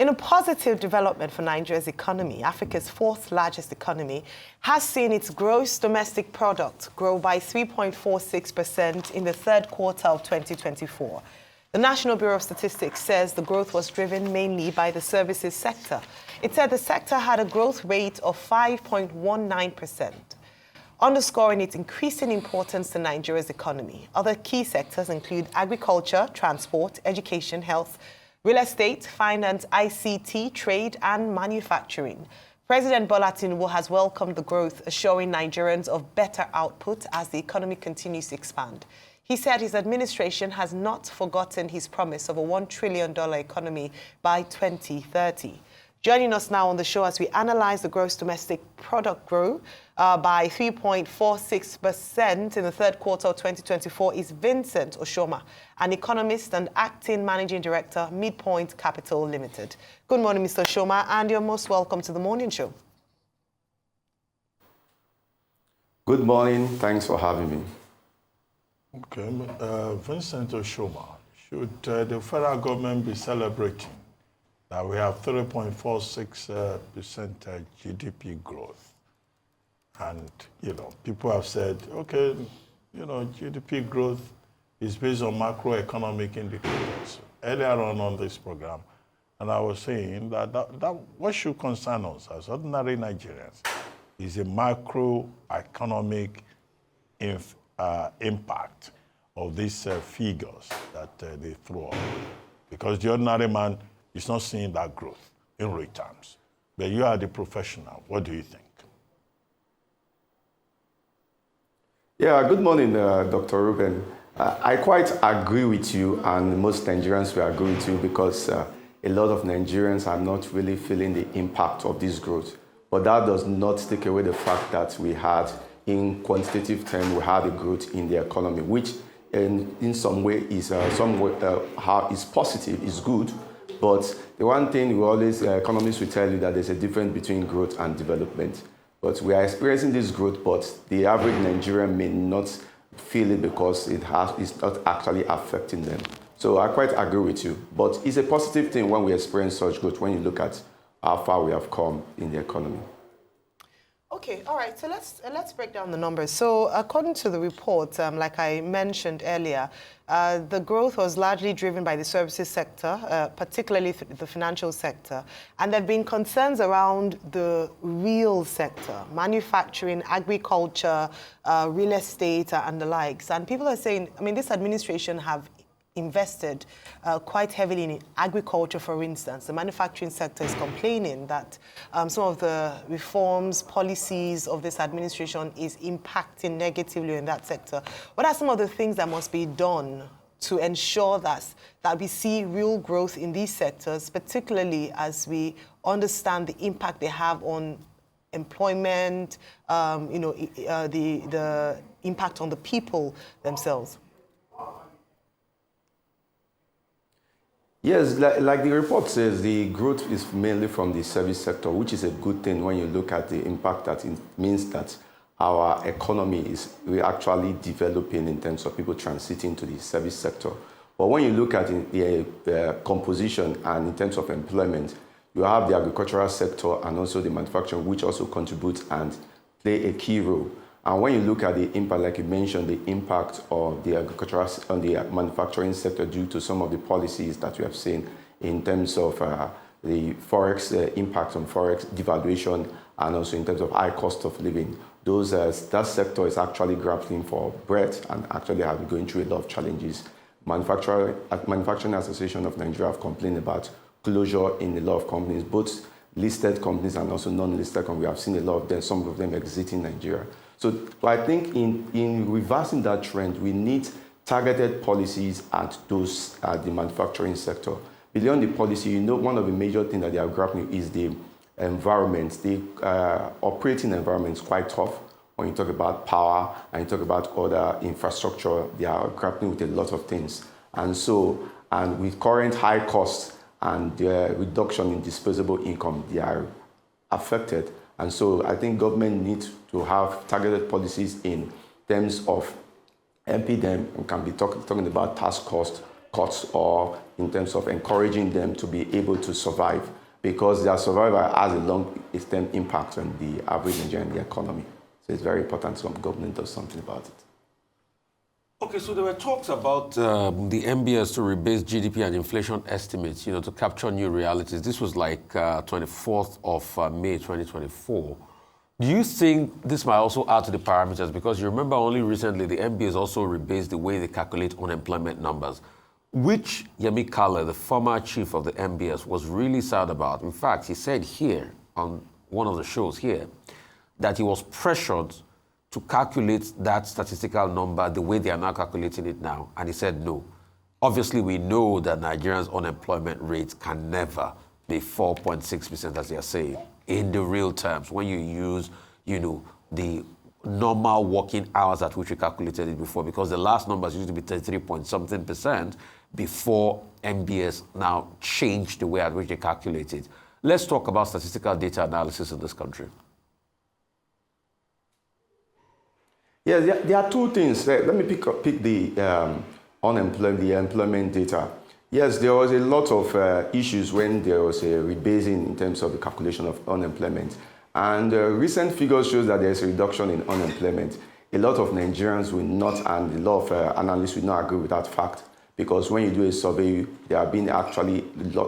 In a positive development for Nigeria's economy, Africa's fourth largest economy has seen its gross domestic product grow by 3.46% in the third quarter of 2024. The National Bureau of Statistics says the growth was driven mainly by the services sector. It said the sector had a growth rate of 5.19%. Underscoring its increasing importance to Nigeria's economy. Other key sectors include agriculture, transport, education, health, real estate, finance, ICT, trade, and manufacturing. President Bola Tinubu has welcomed the growth, assuring Nigerians of better output as the economy continues to expand. He said his administration has not forgotten his promise of a $1 trillion economy by 2030. Joining us now on the show as we analyze the gross domestic product growth by 3.46% in the third quarter of 2024 is Vincent Oshoma, an economist and acting managing director, Midpoint Capital Limited. Good morning, Mr. Oshoma, and you're most welcome to the morning show. Good morning. Thanks for having me. Okay, Vincent Oshoma, should the federal government be celebrating that we have 3.46% GDP growth? And, people have said, okay, GDP growth is based on macroeconomic indicators. Earlier on this program, and I was saying that what should concern us as ordinary Nigerians is a macroeconomic impact of these figures that they throw up. Because the ordinary man is not seeing that growth in real terms. But you are the professional. What do you think? Yeah, good morning, Dr. Ruben. I quite agree with you, and most Nigerians will agree with you, because a lot of Nigerians are not really feeling the impact of this growth. But that does not take away the fact that we had, in quantitative terms, we had a growth in the economy, which in some way is how is positive, is good. But the one thing we always, economists will tell you that there's a difference between growth and development. But we are experiencing this growth, but the average Nigerian may not feel it because it's not actually affecting them. So I quite agree with you. But it's a positive thing when we experience such growth, when you look at how far we have come in the economy. Okay, all right. So let's break down the numbers. So according to the report, like I mentioned earlier, the growth was largely driven by the services sector, particularly the financial sector. And there have been concerns around the real sector, manufacturing, agriculture, real estate, and the likes. And people are saying, this administration have invested quite heavily in agriculture, for instance. The manufacturing sector is complaining that some of the reforms, policies of this administration is impacting negatively in that sector. What are some of the things that must be done to ensure that we see real growth in these sectors, particularly as we understand the impact they have on employment, the impact on the people themselves? Yes, like the report says, the growth is mainly from the service sector, which is a good thing when you look at the impact that it means that our economy is actually developing in terms of people transiting to the service sector. But when you look at the composition and in terms of employment, you have the agricultural sector and also the manufacturing, which also contribute and play a key role. And when you look at the impact, like you mentioned, the impact of the agricultural on the manufacturing sector due to some of the policies that we have seen in terms of the forex impact on forex devaluation, and also in terms of high cost of living, that sector is actually grappling for breath and actually have been going through a lot of challenges. Manufacturing Association of Nigeria have complained about closure in a lot of companies, both listed companies and also non-listed companies. We have seen a lot of them, some of them exiting Nigeria. So I think in reversing that trend, we need targeted policies at the manufacturing sector. Beyond the policy, one of the major things that they are grappling is the environment. The operating environment is quite tough. When you talk about power and you talk about other infrastructure, they are grappling with a lot of things. And with current high costs and the reduction in disposable income, they are affected. And so I think government needs to have targeted policies in terms of helping them. We can be talking about task cost, cuts or in terms of encouraging them to be able to survive, because their survival has a long-term impact on the average Nigerian economy. So it's very important some government does something about it. Okay, so there were talks about the MBS to rebase GDP and inflation estimates, to capture new realities. This was like 24th of May 2024. Do you think this might also add to the parameters? Because you remember only recently the MBS also rebased the way they calculate unemployment numbers, which Yemi Kale, the former chief of the MBS, was really sad about. In fact, he said here on one of the shows here that he was pressured to calculate that statistical number the way they are now calculating it now. And he said no. Obviously, we know that Nigerians' unemployment rate can never be 4.6%, as they are saying, in the real terms, when you use, the normal working hours at which we calculated it before, because the last numbers used to be 33 point something percent before MBS now changed the way at which they calculate it. Let's talk about statistical data analysis in this country. Yeah, there are two things. Let me pick the employment data. Yes, there was a lot of issues when there was a rebasing in terms of the calculation of unemployment. And recent figures shows that there's a reduction in unemployment. A lot of Nigerians will not, and a lot of analysts will not agree with that fact, because when you do a survey, there have been actually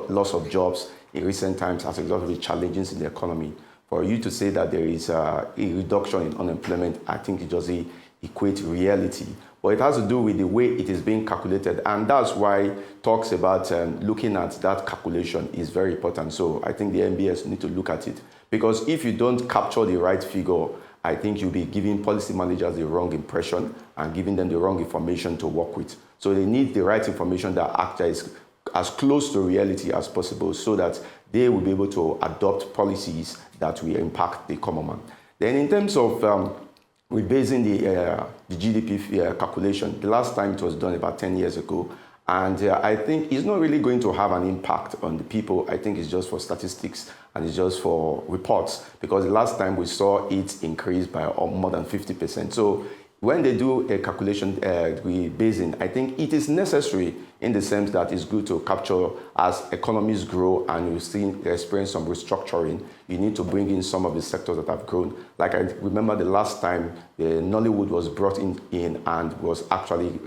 loss of jobs in recent times as a result of the challenges in the economy. For you to say that there is a reduction in unemployment, I think it just equates reality. But it has to do with the way it is being calculated. And that's why talks about looking at that calculation is very important. So I think the MBS need to look at it. Because if you don't capture the right figure, I think you'll be giving policy managers the wrong impression and giving them the wrong information to work with. So they need the right information that actually is as close to reality as possible, so that they will be able to adopt policies that will impact the common man. Then in terms of rebasing the GDP calculation, the last time it was done about 10 years ago, and I think it's not really going to have an impact on the people. I think it's just for statistics and it's just for reports, because the last time we saw it increase by more than 50%. So when they do a calculation rebasing, I think it is necessary in the sense that it's good to capture as economies grow and you see experience some restructuring. You need to bring in some of the sectors that have grown. Like I remember the last time Nollywood was brought in and was actually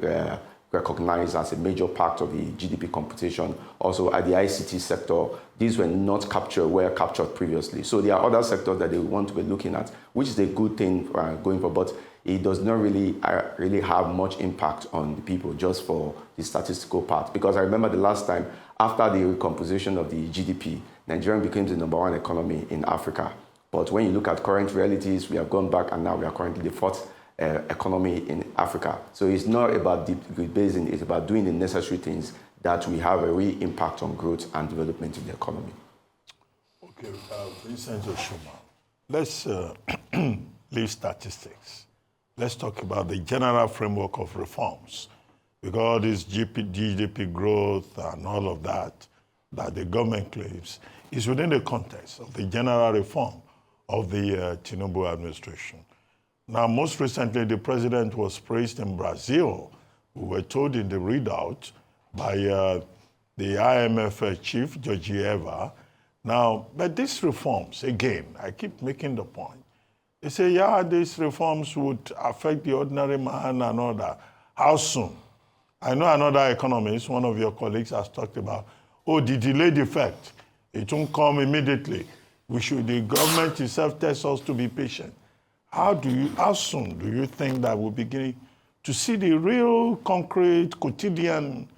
recognized as a major part of the GDP computation. Also at the ICT sector, these were not captured, were captured previously. So there are other sectors that they want to be looking at, which is a good thing going forward. But it does not really have much impact on the people just for the statistical part. Because I remember the last time, after the recomposition of the GDP, Nigeria became the #1 economy in Africa. But when you look at current realities, we have gone back and now we are currently the 4th economy in Africa. So it's not about rebasing, it's about doing the necessary things that will have a real impact on growth and development in the economy. Okay, Vincent Oshoma, let's leave statistics. Let's talk about the general framework of reforms, because all this GDP growth and all of that the government claims is within the context of the general reform of the Tinubu administration. Now, most recently, the president was praised in Brazil. We were told in the readout by the IMF chief, Georgieva. Now, but these reforms, again, I keep making the point. They say, yeah, these reforms would affect the ordinary man and all that. How soon? I know another economist, one of your colleagues, has talked about, the delayed effect. It won't come immediately. The government itself tells us to be patient. How soon do you think that we'll begin to see the real concrete, quotidian,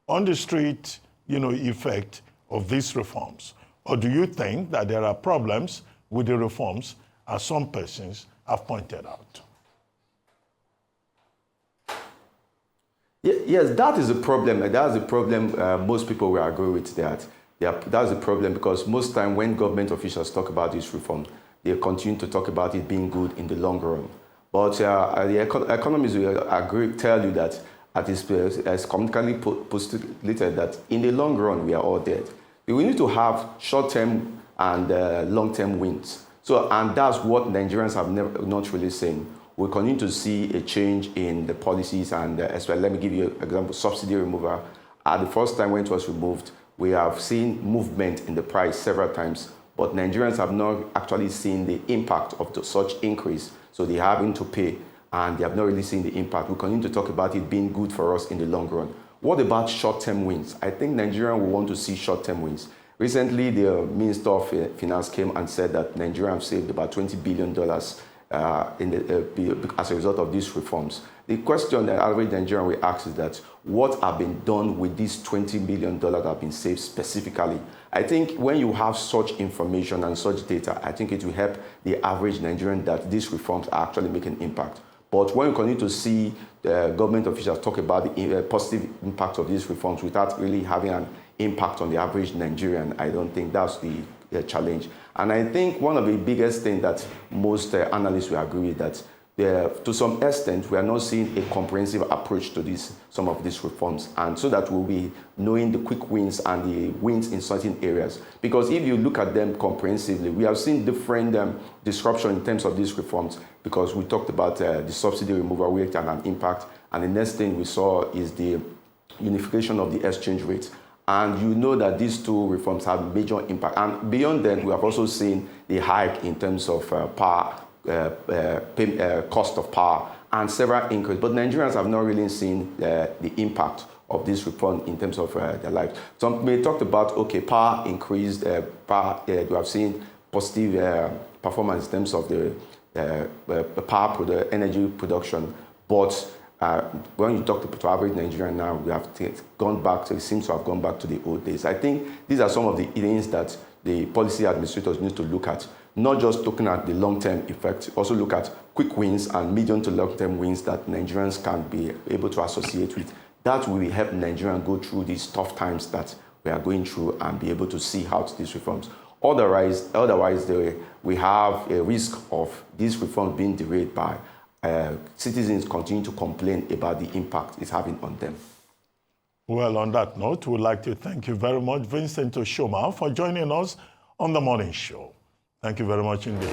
on the street, effect of these reforms? Or do you think that there are problems with the reforms, as some persons have pointed out? Yes, that is a problem. That's a problem. Most people will agree with that. That's a problem, because most time when government officials talk about this reform, they continue to talk about it being good in the long run. But the economists will tell you that as commonly postulated that in the long run we are all dead. We need to have short-term and long-term wins. So, and that's what Nigerians have not really seen. We continue to see a change in the policies, and as well, let me give you an example: subsidy removal At the first time when it was removed, we have seen movement in the price several times, but Nigerians have not actually seen the impact of such increase. So they're having to pay, and they have not really seen the impact. We continue to talk about it being good for us in the long run. What about short-term wins? I think Nigerians will want to see short-term wins. Recently, the Minister of Finance came and said that Nigeria have saved about $20 billion as a result of these reforms. The question that average Nigerian will ask is that what have been done with these $20 billion that have been saved specifically? I think when you have such information and such data, I think it will help the average Nigerian that these reforms are actually making impact. But when you continue to see the government officials talk about the positive impact of these reforms without really having an impact on the average Nigerian, I don't think that's the challenge. And I think one of the biggest things that most analysts will agree with that to some extent, we are not seeing a comprehensive approach to some of these reforms, and so that we'll be knowing the quick wins and the wins in certain areas. Because if you look at them comprehensively, we have seen different disruption in terms of these reforms, because we talked about the subsidy removal, which had an impact, and the next thing we saw is the unification of the exchange rate. And you know that these two reforms have major impact. And beyond that, we have also seen the hike in terms of power, cost of power, and several increases. But Nigerians have not really seen the impact of this reform in terms of their lives. Some may talk about, okay, power increased, we have seen positive performance in terms of the energy production. But when you talk to average Nigerian now, we have gone back to, it seems to have gone back to the old days. I think these are some of the things that the policy administrators need to look at, not just looking at the long-term effect, also look at quick wins and medium to long-term wins that Nigerians can be able to associate with. That will help Nigerians go through these tough times that we are going through and be able to see out these reforms. Otherwise, we have a risk of these reforms being derailed by citizens continue to complain about the impact it's having on them. Well, on that note, we'd like to thank you very much, Vincent Oshoma, for joining us on the morning show. Thank you very much indeed.